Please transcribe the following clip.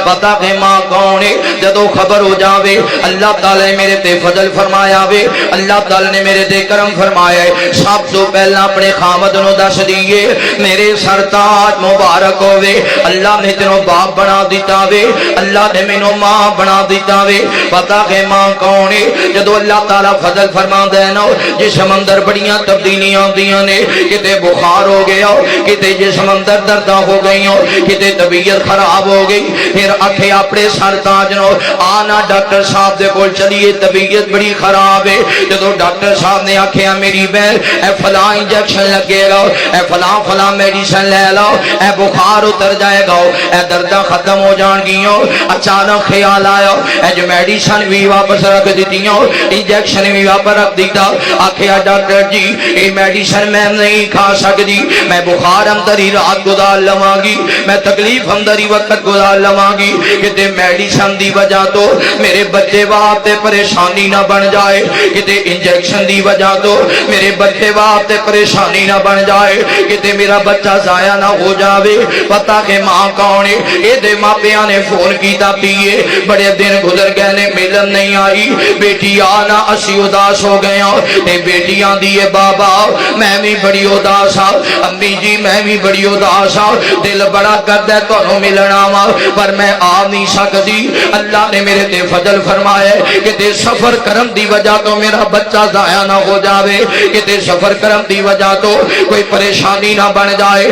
پتا کہ ماں کون ہے جدو خبر ہو جاوے اللہ تعالی نے میرے تے فضل فرمایا وے اللہ تعالی نے میرے تے کرم فرمایا ہے سب تو پہلا اپنے خامد نو دس دیئے میرے سرتاج مبارک ہوئے اللہ نے تینوں باپ بنا دیتا وے اللہ نے مینوں ماں بنا دیتا وے پتا کہ ماں کون ہے جدو اللہ تعالی فضل فرما دینا جی سمندر بڑیاں تبدیلیاں دیاں نے کتے بخار ہو گیا کتے جی سمندر دردہ ہو گئی ہو کتے طبیعت خراب ہو گئی پھر آکھے اپنے سرتاج نو آنا ڈاکٹر صاحب دے کول چلیے طبیعت بڑی خراب ہے جدو ڈاکٹر صاحب نے آکھیا میری بہن اے فلاں انجیکشن لگے گا اے فلاں میڈیسن لے لو اے بخار اتر جائے گا اے دردہ ختم ہو جان گیوں اچانک خیال آیا اے جو میڈیسن بھی واپس رکھ دیتیوں انجیکشن بھی واپس رکھ دیتا آکھیا ڈاکٹر جی یہ میڈیسن میں نہیں کھا سکتی میں بخار اندر ہی رات گزار لواں گی میں تکلیف اندر ہی وقت گزار لواں گی کہ میڈیسن دی وجہ تو میرے بچے واسطے پریشانی نہ بن جائے کہ انجیکشن دی وجہ تو میرے بچے واسطے پریشانی نہ بن جائے کہ میرا بچہ ضائع نہ ہو جاوے پتا کہ ماں کون ہے اے دے ماپیاں نے فون کیتا پیے بڑے دن گزر گئے نے ملن نہیں آئی بیٹی آنا اسی اداس ہو گیا اے بیٹیاں دیے بابا میں بھی بڑی اداس ہاں امی جی میں بھی بڑی اداس ہاں دل بڑا کردا ہے تانوں ملنا وا پر میں آ نہیں سکتی اللہ نے میرے تے فضل فرمایا کہ تے سفر کرم دی وجہ تو میرا بچہ ضائع نہ ہو جاوے کہ تے سفر کرم دی وجہ تو کوئی پریشانی نہ بن جائے